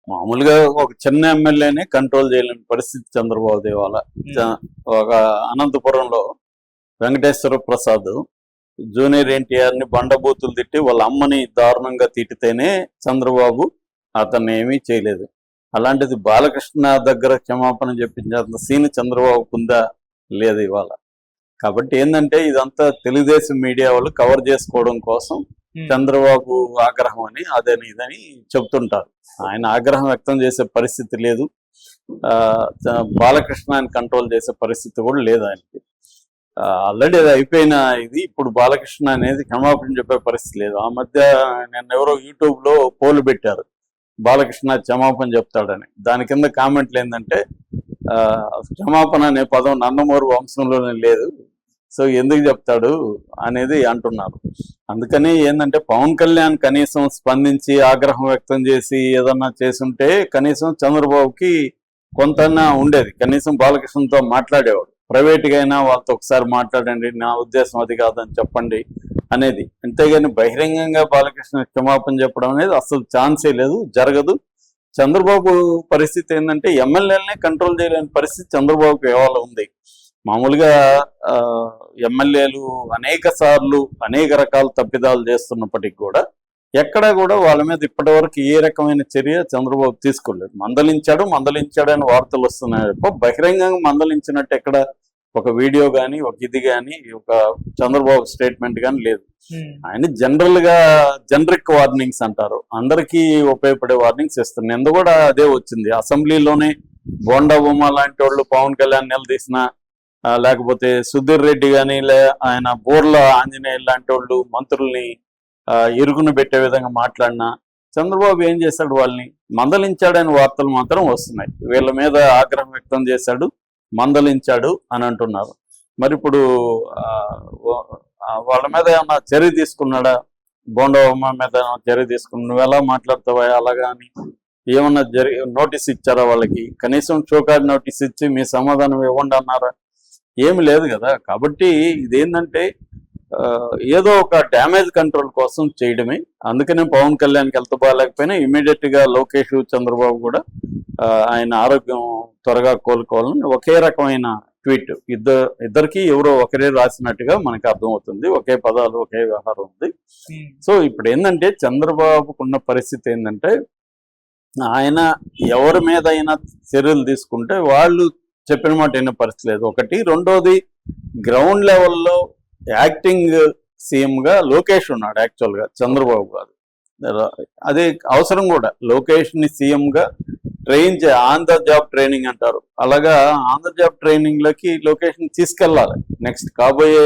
మామూలుగా ఒక చిన్న ఎమ్మెల్యేని కంట్రోల్ చేయలేని పరిస్థితి చంద్రబాబు దేవాల. ఒక అనంతపురంలో వెంకటేశ్వర ప్రసాద్ జూనియర్ ఎన్టీఆర్ని బండబూతులు తిట్టి వాళ్ళ అమ్మని దారుణంగా తిట్టితేనే చంద్రబాబు అతన్ని ఏమీ చేయలేదు. అలాంటిది బాలకృష్ణ దగ్గర క్షమాపణ చెప్పించేంత సీన్ చంద్రబాబుకు ఉందా? లేదు ఇవాళ. కాబట్టి ఏంటంటే ఇదంతా తెలుగుదేశం మీడియా వాళ్ళు కవర్ చేసుకోవడం కోసం చంద్రబాబు ఆగ్రహం అని అదని ఇదని చెప్తుంటారు. ఆయన ఆగ్రహం వ్యక్తం చేసే పరిస్థితి లేదు. బాలకృష్ణని కంట్రోల్ చేసే పరిస్థితి కూడా లేదు ఆయనకి. ఆల్రెడీ అది అయిపోయిన ఇది. ఇప్పుడు బాలకృష్ణ అనేది క్షమాపణ చెప్పే పరిస్థితి లేదు. ఆ మధ్య నిన్న ఎవరో యూట్యూబ్లో పోలు పెట్టారు, బాలకృష్ణ క్షమాపణ చెప్తాడని. దాని కింద కామెంట్లు ఏంటంటే క్షమాపణ అనే పదం నందమూరి వంశంలోనే లేదు, సో ఎందుకు చెప్తాడు అనేది అంటున్నారు. అందుకని ఏంటంటే పవన్ కళ్యాణ్ కనీసం స్పందించి ఆగ్రహం వ్యక్తం చేసి ఏదన్నా చేసుంటే కనీసం చంద్రబాబుకి కొంతన్నా ఉండేది. కనీసం బాలకృష్ణతో మాట్లాడేవాడు. ప్రైవేట్గా అయినా వాళ్ళతో ఒకసారి మాట్లాడండి, నా ఉద్దేశం అది కాదని చెప్పండి అనేది. అంతేగాని బహిరంగంగా బాలకృష్ణ క్షమాపణ చెప్పడం అనేది అసలు ఛాన్సే లేదు, జరగదు. చంద్రబాబు పరిస్థితి ఏంటంటే ఎమ్మెల్యేలనే కంట్రోల్ చేయలేని పరిస్థితి చంద్రబాబుకి ఇవాళ ఉంది. మామూలుగా ఎమ్మెల్యేలు అనేక సార్లు అనేక రకాల తప్పిదాలు చేస్తున్నప్పటికీ కూడా ఎక్కడా కూడా వాళ్ళ మీద ఇప్పటివరకు ఏ రకమైన చర్య చంద్రబాబు తీసుకోలేదు. మందలించాడని వార్తలు వస్తున్నాయి. బహిరంగంగా మందలించినట్టు ఎక్కడ ఒక వీడియో కానీ ఒక ఇది కానీ ఒక చంద్రబాబు స్టేట్మెంట్ కానీ లేదు. ఆయన జనరిక్ వార్నింగ్స్ అంటారు, అందరికీ ఉపయోగపడే వార్నింగ్స్ ఇస్తారు. నిన్న కూడా అదే వచ్చింది. అసెంబ్లీలోనే బోండా బొమ్మ లాంటి వాళ్ళు పవన్ కళ్యాణ్ నిలదీసిన, లేకపోతే సుధీర్ రెడ్డి కానీ ఆయన బోర్ల ఆంజనేయులు లాంటి వాళ్ళు మంత్రుల్ని ఇరుగును పెట్టే విధంగా మాట్లాడినా చంద్రబాబు ఏం చేశాడు? వాళ్ళని మందలించాడని వార్తలు మాత్రం వస్తున్నాయి. వీళ్ళ మీద ఆగ్రహం వ్యక్తం చేశాడు, మందలించాడు అని అంటున్నారు. మరి ఇప్పుడు వాళ్ళ మీద ఏమన్నా చర్య తీసుకున్నాడా? బోండవమ్మ మీద చర్య తీసుకున్నా? నువ్వు ఎలా మాట్లాడతావా అలాగా అని ఏమన్నా నోటీస్ ఇచ్చారా వాళ్ళకి? కనీసం షోకార్డ్ నోటీస్ ఇచ్చి మీ సమాధానం ఇవ్వండి అన్నారా? ఏమి లేదు కదా. కాబట్టి ఇదేంటంటే ఏదో ఒక డ్యామేజ్ కంట్రోల్ కోసం చేయడమే. అందుకనే పవన్ కళ్యాణ్కి హెల్త్ బాగాలేకపోయినా ఇమీడియట్గా లోకేష్, చంద్రబాబు కూడా ఆయన ఆరోగ్యం త్వరగా కోలుకోవాలని ఒకే రకమైన ట్వీట్ ఇద్దరికి ఎవరో ఒకరే రాసినట్టుగా మనకు అర్థమవుతుంది. ఒకే పదాలు, ఒకే వ్యవహారం ఉంది. సో ఇప్పుడు ఏంటంటే చంద్రబాబుకున్న పరిస్థితి ఏంటంటే ఆయన ఎవరి మీద అయినా చర్యలు తీసుకుంటే వాళ్ళు చెప్పిన మాట అయిన పరిస్థితి లేదు. ఒకటి. రెండోది, గ్రౌండ్ లెవెల్లో యాక్టింగ్ సీఎంగా లోకేష్ ఉన్నాడు, యాక్చువల్గా చంద్రబాబు కాదు. అదే అవసరం కూడా. లోకేష్ని సీఎంగా train on the job training అంటారు, అలాగా ఆన్ ద జాబ్ ట్రైనింగ్లోకి లోకేష్ని తీసుకెళ్ళాలి. నెక్స్ట్ కాబోయే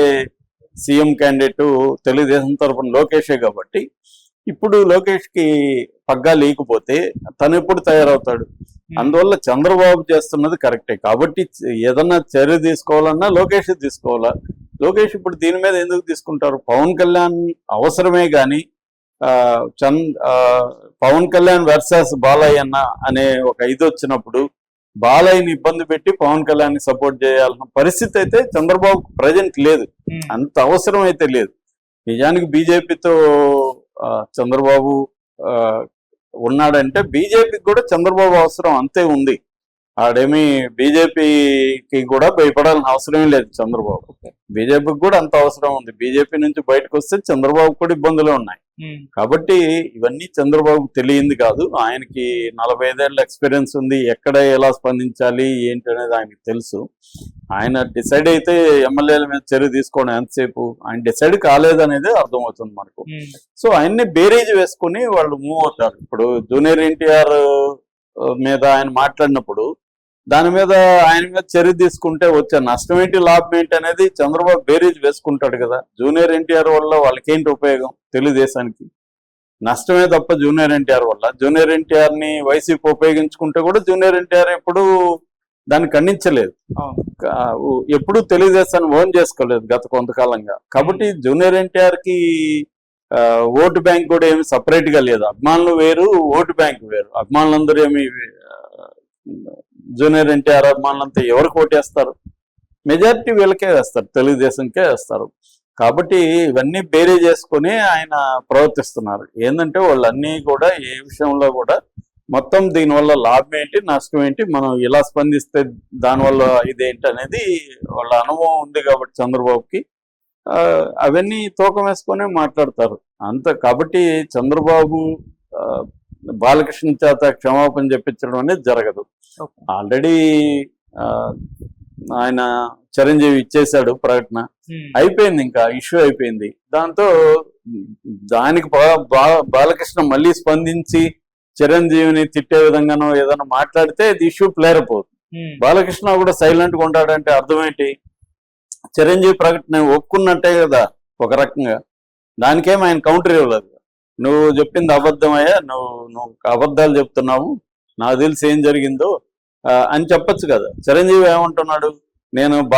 సీఎం క్యాండిడేట్ తెలుగుదేశం తరఫున లోకేషే కాబట్టి ఇప్పుడు లోకేష్కి పగ్గా లేకపోతే తను ఎప్పుడు తయారవుతాడు? అందువల్ల చంద్రబాబు చేస్తున్నది కరెక్టే. కాబట్టి ఏదన్నా చర్య తీసుకోవాలన్నా లోకేష్ తీసుకోవాలా. లోకేష్ ఇప్పుడు దీని మీద ఎందుకు తీసుకుంటారు? పవన్ కళ్యాణ్ అవసరమే కానీ పవన్ కళ్యాణ్ వర్సెస్ బాలయ్య అన్న అనే ఒక ఇది వచ్చినప్పుడు బాలయ్యని ఇబ్బంది పెట్టి పవన్ కళ్యాణ్ని సపోర్ట్ చేయాలన్న పరిస్థితి అయితే చంద్రబాబు ప్రజెంట్ లేదు, అంత అవసరం అయితే లేదు. నిజానికి బీజేపీతో చంద్రబాబు ఉన్నాడంటే బీజేపీకి కూడా చంద్రబాబు అవసరం అంతే ఉంది. ఆడేమి బీజేపీకి కూడా భయపడాల్సిన అవసరం లేదు చంద్రబాబు. బీజేపీకి కూడా అంత అవసరం ఉంది. బీజేపీ నుంచి బయటకు వస్తే చంద్రబాబు కూడా ఇబ్బందులు ఉన్నాయి. కాబట్టి ఇవన్నీ చంద్రబాబు తెలియంది కాదు. ఆయనకి 45 ఏళ్ళ ఎక్స్పీరియన్స్ ఉంది. ఎక్కడ ఎలా స్పందించాలి ఏంటి అనేది ఆయనకి తెలుసు. ఆయన డిసైడ్ అయితే ఎమ్మెల్యేల మీద చర్య తీసుకోవడం ఎంతసేపు, ఆయన డిసైడ్ కాలేదనేది అర్థమవుతుంది మనకు. సో ఆయన్ని బేరీజ్ వేసుకుని వాళ్ళు మూవ్ అవుతారు. ఇప్పుడు జూనియర్ ఎన్టీఆర్ మీద ఆయన మాట్లాడినప్పుడు దాని మీద ఆయన మీద చర్య తీసుకుంటే వచ్చే నష్టం ఏంటి, లాభం ఏంటి అనేది చంద్రబాబు బేరీజ్ వేసుకుంటాడు కదా. జూనియర్ ఎన్టీఆర్ వల్ల వాళ్ళకేంటి ఉపయోగం? తెలుగుదేశానికి నష్టమే తప్ప జూనియర్ ఎన్టీఆర్ వల్ల. జూనియర్ ఎన్టీఆర్ని వైసీపీ ఉపయోగించుకుంటే కూడా జూనియర్ ఎన్టీఆర్ ఎప్పుడు దాన్ని ఖండించలేదు, ఎప్పుడు తెలుగుదేశాన్ని ఓన్ చేసుకోలేదు గత కొంతకాలంగా. కాబట్టి జూనియర్ ఎన్టీఆర్కి ఓటు బ్యాంక్ కూడా ఏమి సపరేట్గా లేదు. అభిమానులు వేరు, ఓటు బ్యాంక్ వేరు. అభిమానులందరూ ఏమి జూనియర్ ఎన్టీఆర్ అభిమానులంతా ఎవరికి ఓటేస్తారు? మెజారిటీ వీళ్ళకే వేస్తారు, తెలుగుదేశంకే వేస్తారు. కాబట్టి ఇవన్నీ బేరీ చేసుకుని ఆయన ప్రవర్తిస్తున్నారు. ఏంటంటే వాళ్ళన్నీ కూడా ఏ విషయంలో కూడా మొత్తం దీనివల్ల లాభం ఏంటి, నష్టం ఏంటి, మనం ఇలా స్పందిస్తే దానివల్ల ఇదేంటి అనేది వాళ్ళ అనుభవం ఉంది కాబట్టి చంద్రబాబుకి అవన్నీ తూకం వేసుకొని మాట్లాడతారు అంత. కాబట్టి చంద్రబాబు బాలకృష్ణ చేత క్షమాపణ చెప్పించడం అనేది జరగదు. ఆల్రెడీ ఆయన చిరంజీవి ఇచ్చేశాడు ప్రకటన, అయిపోయింది, ఇంకా ఇష్యూ అయిపోయింది. దాంతో దానికి బాలకృష్ణ మళ్ళీ స్పందించి చిరంజీవిని తిట్టే విధంగానో ఏదైనా మాట్లాడితే ఇది ఇష్యూ ప్లేర్ అయిపోతుంది. బాలకృష్ణ కూడా సైలెంట్ గా ఉంటాడంటే అర్థం ఏంటి? చిరంజీవి ప్రకటన ఒప్పుకున్నట్టే కదా ఒక రకంగా. దానికేం ఆయన కౌంటర్ ఇవ్వలేదు. నువ్వు చెప్పింది అబద్ధమయ్యా, నువ్వు అబద్ధాలు చెప్తున్నావు, నాకు తెలిసి ఏం జరిగిందో అని చెప్పొచ్చు కదా. చిరంజీవి ఏమంటున్నాడు, నేను